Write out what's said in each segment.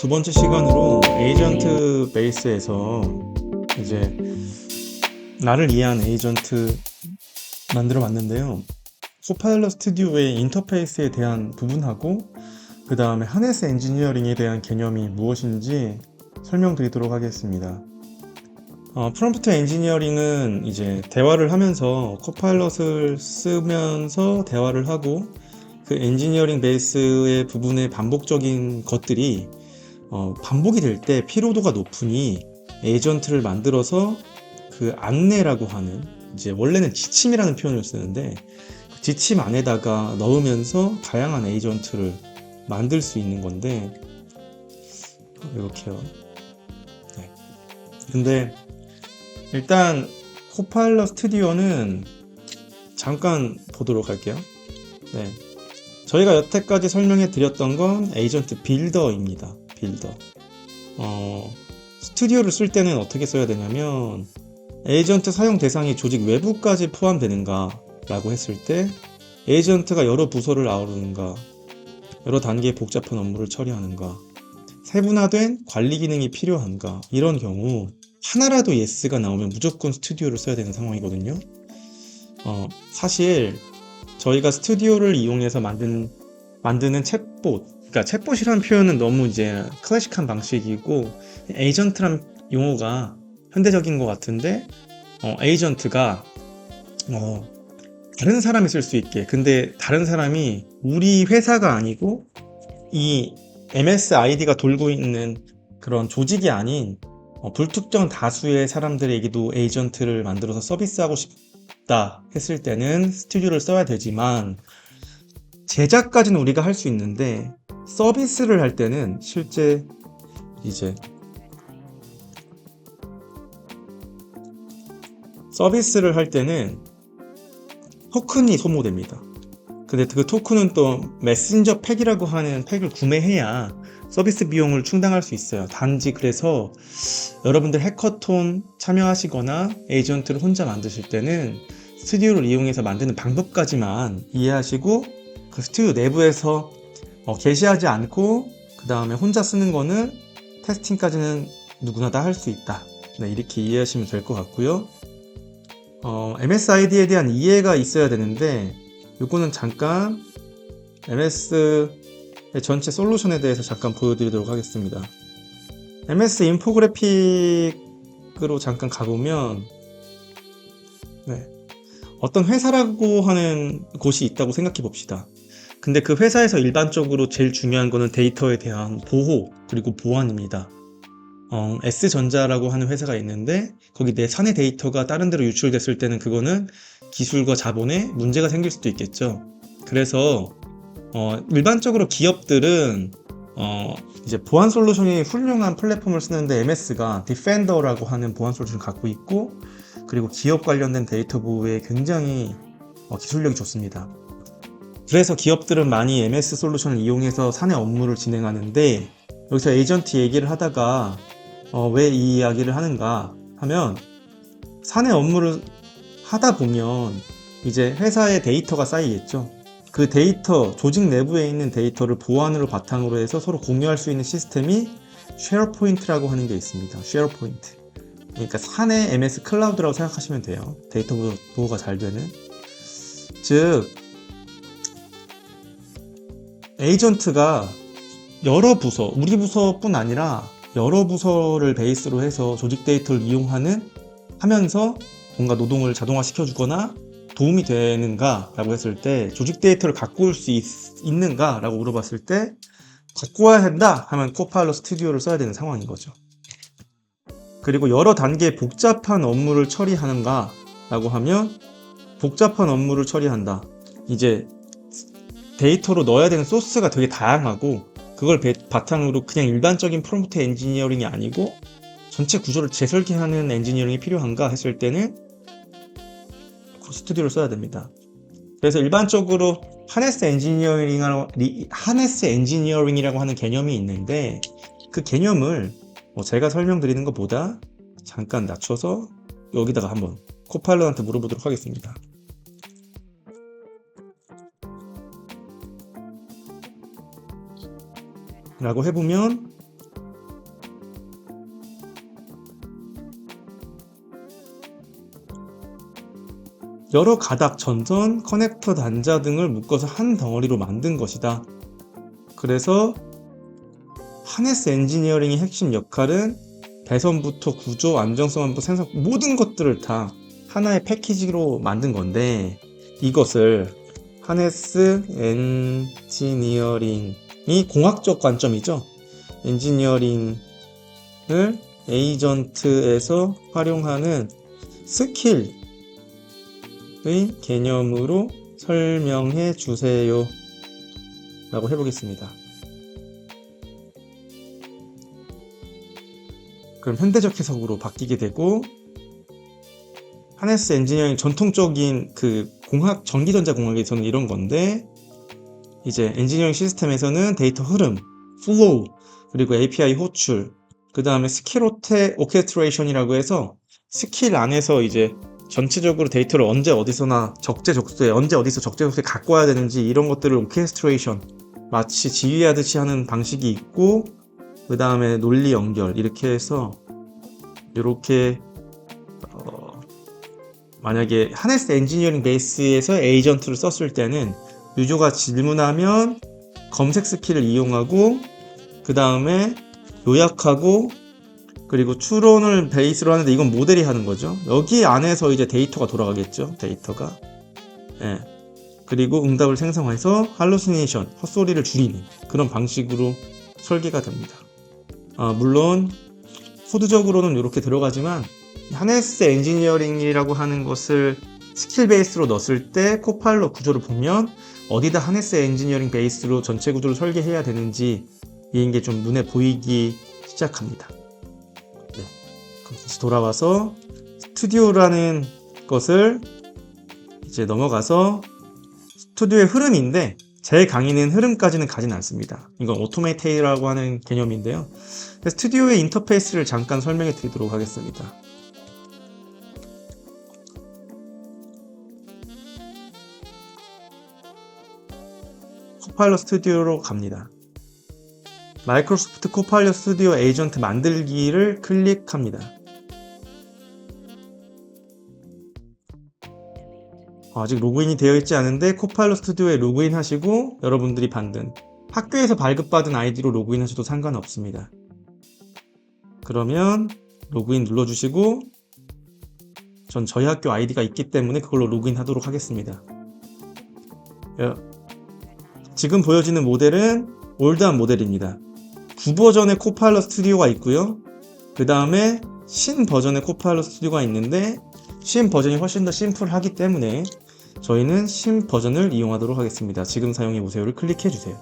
두 번째 시간으로 에이전트 베이스에서 이제 나를 이해한 에이전트 만들어 봤는데요. 코파일럿 스튜디오의 인터페이스에 대한 부분하고 그 다음에 하네스 엔지니어링에 대한 개념이 무엇인지 설명드리도록 하겠습니다. 프롬프트 엔지니어링은 이제 대화를 하면서 코파일럿을 쓰면서 대화를 하고 그 엔지니어링 베이스의 부분의 반복적인 것들이 반복이 될 때 피로도가 높으니 에이전트를 만들어서 그 안내라고 하는, 이제 원래는 지침이라는 표현을 쓰는데 그 지침 안에다가 넣으면서 다양한 에이전트를 만들 수 있는 건데 이렇게요. 네. 근데 일단 코파일럿 스튜디오는 잠깐 보도록 할게요. 네. 저희가 여태까지 설명해 드렸던 건 에이전트 빌더입니다. 빌더. 스튜디오를 쓸 때는 어떻게 써야 되냐면, 에이전트 사용 대상이 조직 외부까지 포함되는가 라고 했을 때, 에이전트가 여러 부서를 아우르는가, 여러 단계의 복잡한 업무를 처리하는가, 세분화된 관리 기능이 필요한가, 이런 경우 하나라도 예스가 나오면 무조건 스튜디오를 써야 되는 상황이거든요. 사실 저희가 스튜디오를 이용해서 만드는 챗봇, 그러니까 챗봇이라는 표현은 너무 이제 클래식한 방식이고, 에이전트란 용어가 현대적인 것 같은데, 에이전트가 다른 사람이 쓸 수 있게, 근데 다른 사람이 우리 회사가 아니고 이 MSID가 돌고 있는 그런 조직이 아닌 불특정 다수의 사람들에게도 에이전트를 만들어서 서비스하고 싶다 했을 때는 스튜디오를 써야 되지만, 제작까지는 우리가 할 수 있는데 서비스를 할 때는 실제 이제 서비스를 할 때는 토큰이 소모됩니다. 근데 그 토큰은 또 메신저 팩이라고 하는 팩을 구매해야 서비스 비용을 충당할 수 있어요. 단지 그래서 여러분들 해커톤 참여하시거나 에이전트를 혼자 만드실 때는 스튜디오를 이용해서 만드는 방법까지만 이해하시고, 그 스튜디오 내부에서 게시하지 않고 그 다음에 혼자 쓰는 거는 테스팅까지는 누구나 다 할 수 있다. 네, 이렇게 이해하시면 될 것 같고요. MSID에 대한 이해가 있어야 되는데, 요거는 잠깐 MS의 전체 솔루션에 대해서 잠깐 보여드리도록 하겠습니다. MS 인포그래픽으로 잠깐 가보면, 네, 어떤 회사라고 하는 곳이 있다고 생각해 봅시다. 근데 그 회사에서 일반적으로 제일 중요한 거는 데이터에 대한 보호 그리고 보안입니다. S전자라고 하는 회사가 있는데 거기 내 사내 데이터가 다른 데로 유출됐을 때는 그거는 기술과 자본에 문제가 생길 수도 있겠죠. 그래서 일반적으로 기업들은 이제 보안 솔루션이 훌륭한 플랫폼을 쓰는데 MS가 디펜더라고 하는 보안 솔루션을 갖고 있고, 그리고 기업 관련된 데이터 보호에 굉장히 기술력이 좋습니다. 그래서 기업들은 많이 MS 솔루션을 이용해서 사내 업무를 진행하는데, 여기서 에이전트 얘기를 하다가 왜 이 이야기를 하는가 하면, 사내 업무를 하다 보면 이제 회사의 데이터가 쌓이겠죠. 그 데이터, 조직 내부에 있는 데이터를 보안으로 바탕으로 해서 서로 공유할 수 있는 시스템이 쉐어포인트라고 하는 게 있습니다. 쉐어포인트. 그러니까 사내 MS 클라우드라고 생각하시면 돼요. 데이터 보호가 잘 되는. 즉, 에이전트가 여러 부서, 우리 부서뿐 아니라 여러 부서를 베이스로 해서 조직 데이터를 하면서 뭔가 노동을 자동화시켜 주거나 도움이 되는가 라고 했을 때, 조직 데이터를 갖고 올 수 있는가 라고 물어봤을 때 갖고 와야 된다 하면 코파일럿 스튜디오를 써야 되는 상황인 거죠. 그리고 여러 단계의 복잡한 업무를 처리하는가 라고 하면, 복잡한 업무를 처리한다, 이제 데이터로 넣어야 되는 소스가 되게 다양하고 그걸 바탕으로 그냥 일반적인 프롬프트 엔지니어링이 아니고 전체 구조를 재설계하는 엔지니어링이 필요한가 했을 때는 스튜디오를 써야 됩니다. 그래서 일반적으로 하네스 엔지니어링이라고 하는 개념이 있는데, 그 개념을 제가 설명드리는 것보다 잠깐 낮춰서 여기다가 한번 코파일럿한테 물어보도록 하겠습니다. 라고 해보면 여러 가닥, 전선, 커넥터, 단자 등을 묶어서 한 덩어리로 만든 것이다. 그래서 하네스 엔지니어링의 핵심 역할은 배선부터 구조, 안정성 안부, 생산 모든 것들을 다 하나의 패키지로 만든 건데, 이것을 하네스 엔지니어링이 공학적 관점이죠. 엔지니어링을 에이전트에서 활용하는 스킬의 개념으로 설명해 주세요 라고 해보겠습니다. 그럼 현대적 해석으로 바뀌게 되고, 하네스 엔지니어링 전통적인 그 공학, 전기전자 공학에서는 이런 건데, 이제 엔지니어링 시스템에서는 데이터 흐름, 플로우, 그리고 API 호출, 그 다음에 스킬 오케스트레이션이라고 해서 스킬 안에서 이제 전체적으로 데이터를 언제 어디서나 적재적소에, 언제 어디서 적재적소에 갖고 와야 되는지 이런 것들을 오케스트레이션, 마치 지휘하듯이 하는 방식이 있고, 그 다음에 논리 연결, 이렇게 해서 이렇게 만약에 하네스 엔지니어링 베이스에서 에이전트를 썼을 때는 유저가 질문하면 검색 스킬을 이용하고, 그 다음에 요약하고, 그리고 추론을 베이스로 하는데 이건 모델이 하는 거죠. 여기 안에서 이제 데이터가 돌아가겠죠. 데이터가. 예. 그리고 응답을 생성해서 할루시네이션, 헛소리를 줄이는 그런 방식으로 설계가 됩니다. 물론 코드적으로는 이렇게 들어가지만 하네스 엔지니어링이라고 하는 것을 스킬 베이스로 넣었을 때 코파일럿 구조를 보면 어디다 하네스 엔지니어링 베이스로 전체 구조를 설계해야 되는지 이런 게 좀 눈에 보이기 시작합니다. 네. 그럼 다시 돌아와서 스튜디오라는 것을 이제 넘어가서 스튜디오의 흐름인데, 제 강의는 흐름까지는 가진 않습니다. 이건 오토메이테이라고 하는 개념인데요. 스튜디오의 인터페이스를 잠깐 설명해 드리도록 하겠습니다. 코파일럿 스튜디오로 갑니다. 마이크로소프트 코파일럿 스튜디오 에이전트 만들기를 클릭합니다. 아직 로그인이 되어 있지 않은데 코파일럿 스튜디오에 로그인 하시고 여러분들이 받은 학교에서 발급받은 아이디로 로그인 하셔도 상관없습니다. 그러면 로그인 눌러주시고, 전 저희 학교 아이디가 있기 때문에 그걸로 로그인 하도록 하겠습니다. 지금 보여지는 모델은 올드한 모델입니다. 9버전의 코파일럿 스튜디오가 있고요. 그 다음에 신 버전의 코파일럿 스튜디오가 있는데, 신 버전이 훨씬 더 심플하기 때문에 저희는 신 버전을 이용하도록 하겠습니다. 지금 사용해보세요를 클릭해주세요.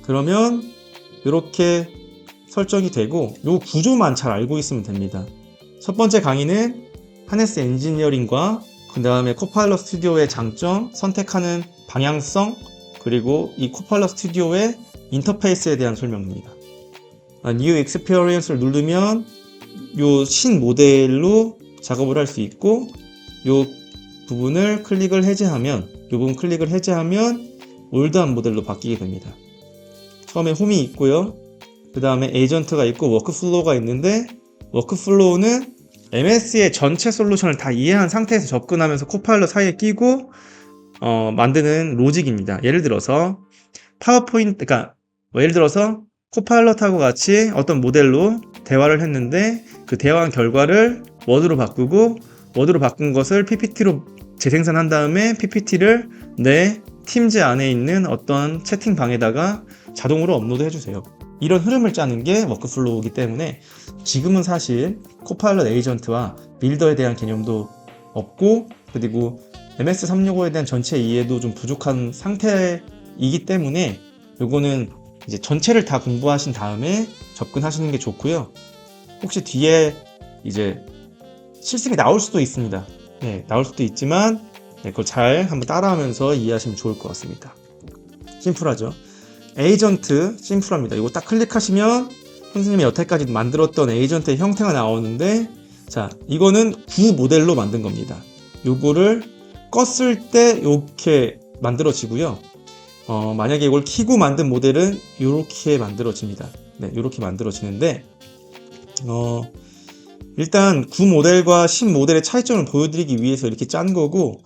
그러면 이렇게 설정이 되고, 이 구조만 잘 알고 있으면 됩니다. 첫 번째 강의는 하네스 엔지니어링과 그 다음에 코파일럿 스튜디오의 장점, 선택하는 방향성, 그리고 이 코파일럿 스튜디오의 인터페이스에 대한 설명입니다. New Experience를 누르면 이 신 모델로 작업을 할 수 있고, 이 부분을 클릭을 해제하면, 이 부분 클릭을 해제하면 올드한 모델로 바뀌게 됩니다. 처음에 홈이 있고요. 그 다음에 에이전트가 있고 워크플로우가 있는데, 워크플로우는 MS의 전체 솔루션을 다 이해한 상태에서 접근하면서 코파일럿 사이에 끼고 만드는 로직입니다. 예를 들어서 파워포인트, 그러니까 예를 들어서 코파일럿하고 같이 어떤 모델로 대화를 했는데, 그 대화한 결과를 워드로 바꾸고, 워드로 바꾼 것을 PPT로 재생산한 다음에 PPT를 내 팀즈 안에 있는 어떤 채팅방에다가 자동으로 업로드 해주세요. 이런 흐름을 짜는 게 워크플로우이기 때문에 지금은 사실 코파일럿 에이전트와 빌더에 대한 개념도 없고, 그리고 MS365에 대한 전체 이해도 좀 부족한 상태이기 때문에 요거는 이제 전체를 다 공부하신 다음에 접근하시는 게 좋고요. 혹시 뒤에 이제 실습이 나올 수도 있습니다. 네, 나올 수도 있지만 그걸 잘 한번 따라하면서 이해하시면 좋을 것 같습니다. 심플하죠? 에이전트 심플합니다. 이거 딱 클릭하시면 선생님이 여태까지 만들었던 에이전트의 형태가 나오는데, 자, 이거는 구 모델로 만든 겁니다. 요거를 껐을 때 이렇게 만들어지고요. 만약에 이걸 키고 만든 모델은 이렇게 만들어집니다. 네, 이렇게 만들어지는데, 일단 9 모델과 10 모델의 차이점을 보여드리기 위해서 이렇게 짠 거고,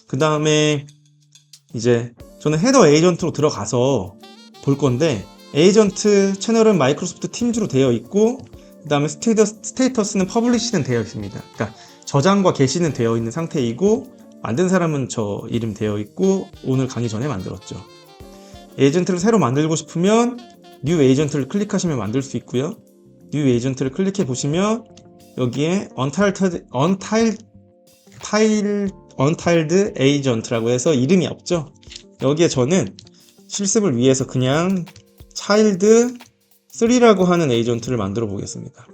그 다음에 이제 저는 헤더 에이전트로 들어가서 볼 건데, 에이전트 채널은 마이크로소프트 팀즈로 되어 있고, 그 다음에 스테이터스는 퍼블리시는 되어 있습니다. 그러니까 저장과 게시는 되어 있는 상태이고, 만든 사람은 저 이름 되어 있고, 오늘 강의 전에 만들었죠. 에이전트를 새로 만들고 싶으면 뉴 에이전트를 클릭하시면 만들 수 있고요. 뉴 에이전트를 클릭해 보시면 여기에 Untiled Agent라고 해서 이름이 없죠. 여기에 저는 실습을 위해서 그냥 child3라고 하는 에이전트를 만들어 보겠습니다.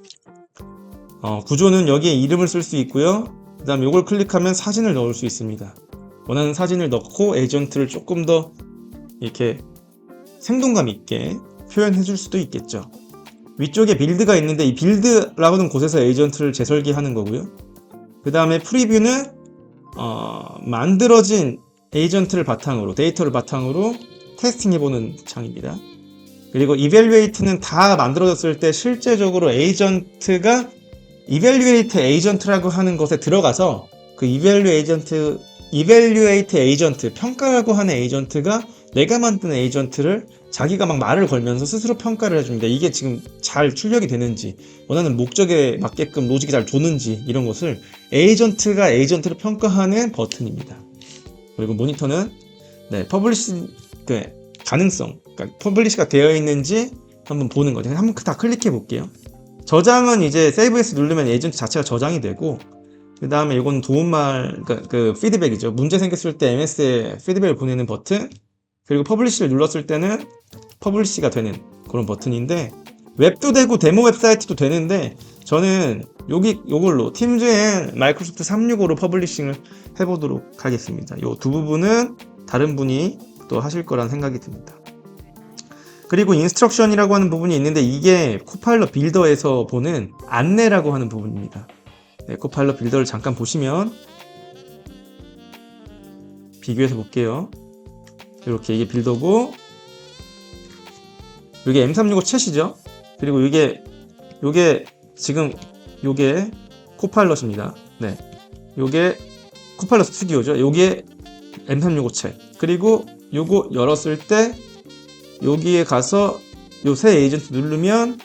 구조는 여기에 이름을 쓸 수 있고요. 그 다음 이걸 클릭하면 사진을 넣을 수 있습니다. 원하는 사진을 넣고 에이전트를 조금 더 이렇게 생동감 있게 표현해 줄 수도 있겠죠. 위쪽에 빌드가 있는데 이 빌드라고 하는 곳에서 에이전트를 재설계하는 거고요. 그 다음에 프리뷰는 만들어진 에이전트를 바탕으로, 데이터를 바탕으로 테스팅해보는 창입니다. 그리고 이밸류에이트는 다 만들어졌을 때 실제적으로 에이전트가 이밸류에이트 에이전트라고 하는 것에 들어가서 그 이밸류에이트 에이전트, 평가라고 하는 에이전트가 내가 만든 에이전트를 자기가 막 말을 걸면서 스스로 평가를 해줍니다. 이게 지금 잘 출력이 되는지, 원하는 목적에 맞게끔 로직이 잘 도는지, 이런 것을 에이전트가 에이전트를 평가하는 버튼입니다. 그리고 모니터는 퍼블리시 가능성, 그러니까 퍼블리시가 되어 있는지 한번 보는 거죠. 한번 다 클릭해 볼게요. 저장은 이제 세이브 에스 누르면 에이전트 자체가 저장이 되고, 그 다음에 이건 도움말, 그 피드백이죠. 문제 생겼을 때 MS에 피드백을 보내는 버튼, 그리고 퍼블리시를 눌렀을 때는 퍼블리시가 되는 그런 버튼인데, 웹도 되고 데모 웹사이트도 되는데, 저는 요걸로 팀즈 앤 마이크로소프트 365로 퍼블리싱을 해보도록 하겠습니다. 요 두 부분은 다른 분이 또 하실 거란 생각이 듭니다. 그리고 인스트럭션이라고 하는 부분이 있는데, 이게 코파일럿 빌더에서 보는 안내라고 하는 부분입니다. 코파일럿 빌더를 잠깐 보시면 비교해서 볼게요. 이렇게 이게 빌더고, 이게 M365 챗이죠. 그리고 요게 지금 요게 코파일럿입니다. 요게 코파일럿 스튜디오죠. 요게 M365 챗. 그리고 요거 열었을 때 여기에 가서 요 새 에이전트 누르면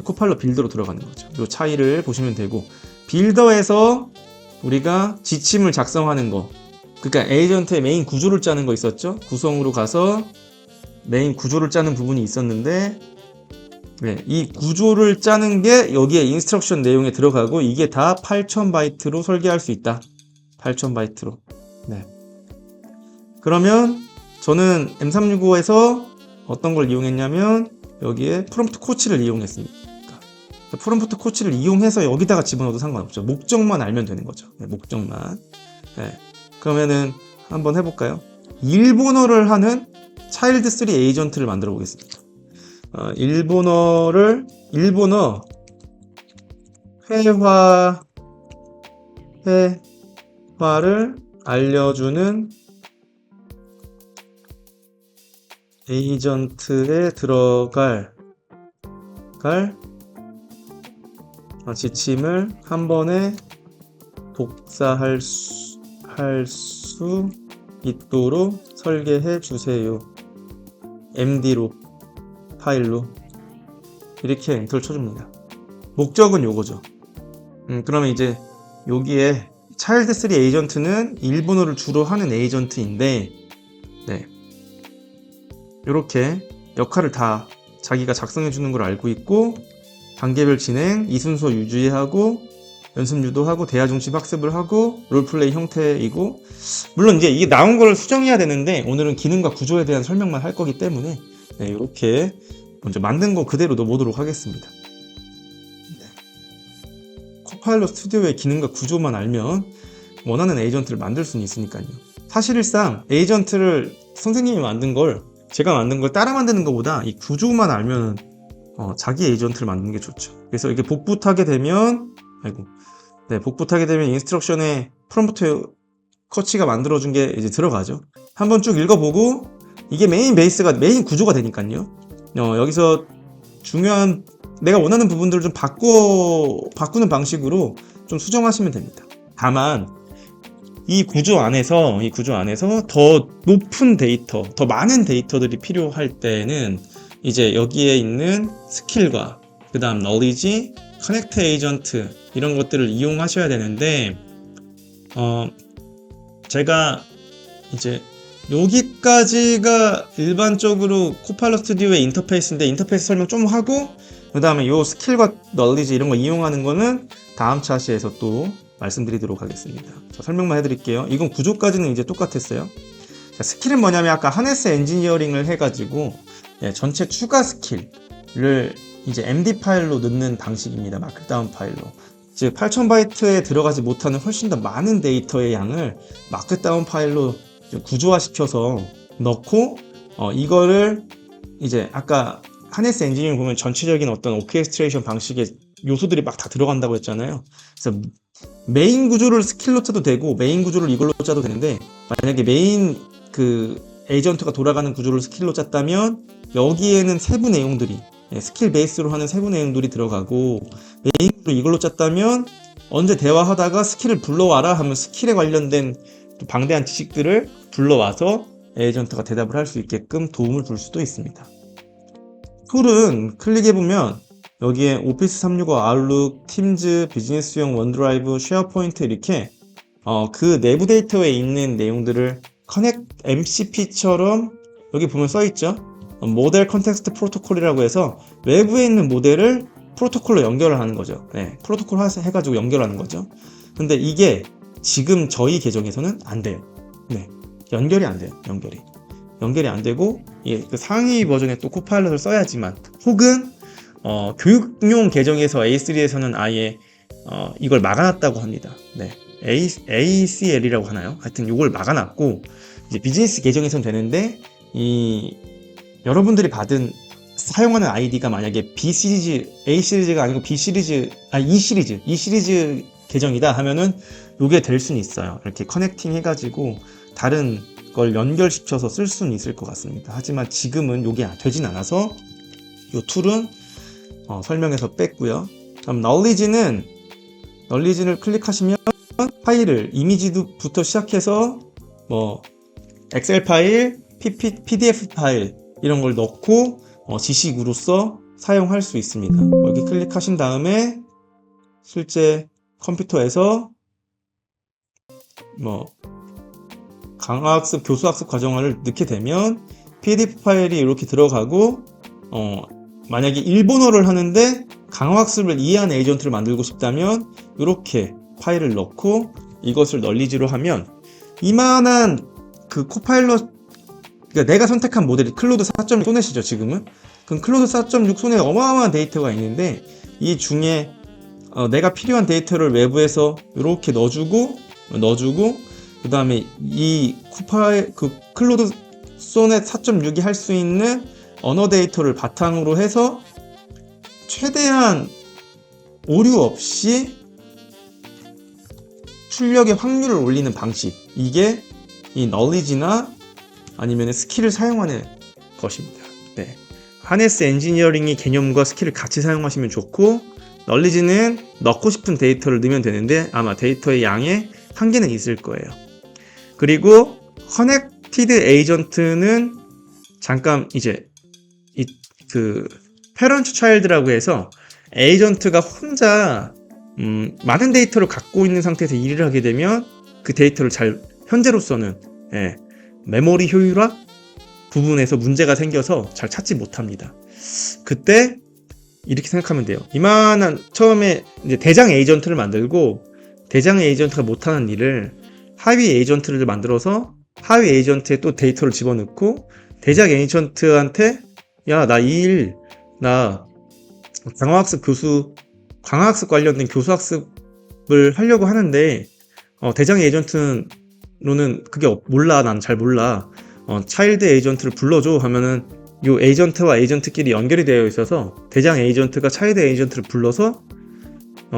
코파일럿 빌더로 들어가는 거죠. 요 차이를 보시면 되고, 빌더에서 우리가 지침을 작성하는 거, 그러니까 에이전트의 메인 구조를 짜는 거 있었죠. 구성으로 가서 메인 구조를 짜는 부분이 있었는데, 이 구조를 짜는 게 여기에 인스트럭션 내용에 들어가고, 이게 다 8000바이트로 설계할 수 있다. 8000바이트로. 그러면 저는 M365에서 어떤 걸 이용했냐면 여기에 프롬프트 코치를 이용했습니다. 프롬프트 코치를 이용해서 여기다가 집어넣어도 상관없죠. 목적만 알면 되는 거죠. 목적만. 그러면은 한번 해볼까요? 일본어를 하는 child3 에이전트를 만들어 보겠습니다. 일본어 회화를 알려주는 에이전트에 들어갈 지침을 한 번에 복사할 수 있도록 설계해 주세요. MD로 파일로 이렇게 엔터를 쳐줍니다. 목적은 요거죠. 그러면 이제 여기에 child3 에이전트는 일본어를 주로 하는 에이전트인데, 이렇게 역할을 다 자기가 작성해 주는 걸 알고 있고, 단계별 진행, 이순서 유지하고, 연습 유도하고, 대화 중심 학습을 하고, 롤플레이 형태이고, 물론 이제 이게 나온 걸 수정해야 되는데, 오늘은 기능과 구조에 대한 설명만 할 거기 때문에, 이렇게 먼저 만든 거 그대로 넣어보도록 하겠습니다. 코파일럿 스튜디오의 기능과 구조만 알면 원하는 에이전트를 만들 수는 있으니까요. 사실상 에이전트를 선생님이 만든 걸, 제가 만든 걸 따라 만드는 것보다 이 구조만 알면 자기 에이전트를 만드는 게 좋죠. 그래서 이게 복붙 타게 되면 인스트럭션에 프롬프트 코치가 만들어준 게 이제 들어가죠. 한번 쭉 읽어보고, 이게 메인 구조가 되니까요. 여기서 중요한 내가 원하는 부분들을 좀 바꾸는 방식으로 좀 수정하시면 됩니다. 다만 이 구조 안에서 더 높은 데이터, 더 많은 데이터들이 필요할 때는 이제 여기에 있는 스킬과 그 다음 knowledge, 커넥트 에이전트 이런 것들을 이용하셔야 되는데 제가 이제 여기까지가 일반적으로 코파일럿 스튜디오의 인터페이스인데 인터페이스 설명 좀 하고 그 다음에 요 스킬과 knowledge 이런 거 이용하는 거는 다음 차시에서 또 말씀드리도록 하겠습니다. 자, 설명만 해드릴게요. 이건 구조까지는 이제 똑같았어요. 자, 스킬은 뭐냐면 아까 하네스 엔지니어링을 해가지고 전체 추가 스킬을 이제 MD 파일로 넣는 방식입니다. 마크다운 파일로. 즉 8000바이트에 들어가지 못하는 훨씬 더 많은 데이터의 양을 마크다운 파일로 구조화시켜서 넣고 이거를 이제 아까 하네스 엔지니어링 보면 전체적인 어떤 오케스트레이션 방식의 요소들이 막 다 들어간다고 했잖아요. 그래서 메인 구조를 스킬로 짜도 되고 메인 구조를 이걸로 짜도 되는데 만약에 메인 그 에이전트가 돌아가는 구조를 스킬로 짰다면 여기에는 세부 내용들이 스킬 베이스로 하는 세부 내용들이 들어가고 메인 구조를 이걸로 짰다면 언제 대화하다가 스킬을 불러와라 하면 스킬에 관련된 방대한 지식들을 불러와서 에이전트가 대답을 할 수 있게끔 도움을 줄 수도 있습니다. 툴은 클릭해보면 여기에 오피스 365, 아웃룩, 팀즈, 비즈니스용, 원드라이브, 쉐어포인트 이렇게 그 내부 데이터에 있는 내용들을 커넥 MCP처럼 여기 보면 써있죠. 모델 컨텍스트 프로토콜이라고 해서 외부에 있는 모델을 프로토콜로 연결을 하는 거죠. 네, 프로토콜 해가지고 연결하는 거죠. 근데 이게 지금 저희 계정에서는 안 돼요. 네, 연결이 안 돼요. 연결이 안 되고 그 상위 버전에 또 코파일럿을 써야지만 혹은 교육용 계정에서 A3에서는 아예 이걸 막아놨다고 합니다. 네, ACL이라고 하나요? 하여튼 이걸 막아놨고 이제 비즈니스 계정에서는 되는데 여러분들이 사용하는 아이디가 만약에 B 시리즈, A 시리즈가 아니고 B 시리즈, E 시리즈 계정이다 하면은 이게 될 수는 있어요. 이렇게 커넥팅 해가지고 다른 걸 연결시켜서 쓸 수는 있을 것 같습니다. 하지만 지금은 이게 되진 않아서 이 툴은 설명에서 뺐고요. 그럼 knowledge를 클릭하시면 파일을 이미지부터 시작해서 뭐 엑셀 파일, PDF 파일 이런 걸 넣고 지식으로서 사용할 수 있습니다. 여기 클릭하신 다음에 실제 컴퓨터에서 뭐 강화학습, 교수학습 과정을 넣게 되면 PDF 파일이 이렇게 들어가고 만약에 일본어를 하는데 강화학습을 이해하는 에이전트를 만들고 싶다면 이렇게 파일을 넣고 이것을 널리지로 하면 이만한 그 코파일럿 그러니까 내가 선택한 모델이 클로드 4.6 소넷이죠. 지금은 그럼 클로드 4.6 소넷에 어마어마한 데이터가 있는데 이 중에 내가 필요한 데이터를 외부에서 이렇게 넣어주고 그 다음에 이 클로드 소넷 4.6이 할 수 있는 언어 데이터를 바탕으로 해서 최대한 오류 없이 출력의 확률을 올리는 방식, 이게 이 knowledge나 아니면 스킬을 사용하는 것입니다. 네. 하네스 엔지니어링의 개념과 스킬을 같이 사용하시면 좋고 knowledge는 넣고 싶은 데이터를 넣으면 되는데 아마 데이터의 양에 한계는 있을 거예요. 그리고 커넥티드 에이전트는 잠깐 이제 패런트 차일드라고 해서 에이전트가 혼자 많은 데이터를 갖고 있는 상태에서 일을 하게 되면 그 데이터를 현재로서는 메모리 효율화 부분에서 문제가 생겨서 잘 찾지 못합니다. 그때 이렇게 생각하면 돼요. 이만한 처음에 이제 대장 에이전트를 만들고 대장 에이전트가 못하는 일을 하위 에이전트를 만들어서 하위 에이전트에 또 데이터를 집어넣고 대장 에이전트한테 야, 나 강화학습 관련된 교수학습을 하려고 하는데 대장 에이전트로는 그게 몰라. 난 잘 몰라. 차일드 에이전트를 불러줘 하면은 요 에이전트와 에이전트끼리 연결이 되어 있어서 대장 에이전트가 차일드 에이전트를 불러서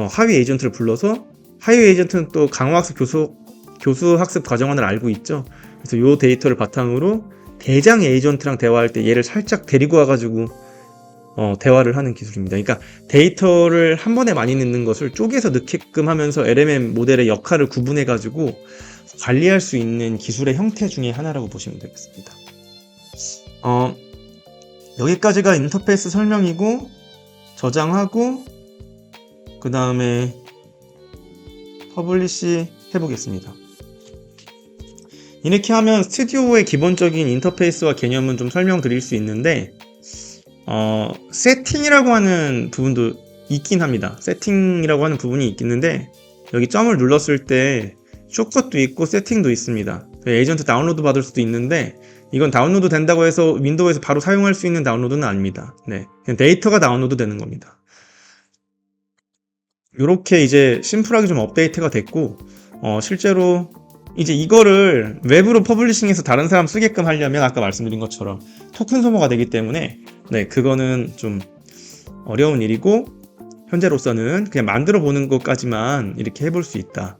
하위 에이전트를 불러서 하위 에이전트는 또 강화학습 교수학습 과정안을 알고 있죠. 그래서 요 데이터를 바탕으로 대장 에이전트랑 대화할 때 얘를 살짝 데리고 와가지고 대화를 하는 기술입니다. 그러니까 데이터를 한 번에 많이 넣는 것을 쪼개서 넣게끔 하면서 LMM 모델의 역할을 구분해 가지고 관리할 수 있는 기술의 형태 중에 하나라고 보시면 되겠습니다. 여기까지가 인터페이스 설명이고, 저장하고 그 다음에 퍼블리시 해보겠습니다. 이렇게 하면 스튜디오의 기본적인 인터페이스와 개념은 좀 설명드릴 수 있는데, 세팅이라고 하는 부분도 있긴 합니다. 세팅이라고 하는 부분이 있겠는데, 여기 점을 눌렀을 때 숏컷도 있고 세팅도 있습니다. 에이전트 다운로드 받을 수도 있는데, 이건 다운로드 된다고 해서 윈도우에서 바로 사용할 수 있는 다운로드는 아닙니다. 네, 그냥 데이터가 다운로드 되는 겁니다. 이렇게 이제 심플하게 좀 업데이트가 됐고, 실제로 이제 이거를 웹으로 퍼블리싱해서 다른 사람 쓰게끔 하려면 아까 말씀드린 것처럼 토큰 소모가 되기 때문에, 네, 그거는 좀 어려운 일이고, 현재로서는 그냥 만들어 보는 것까지만 이렇게 해볼 수 있다.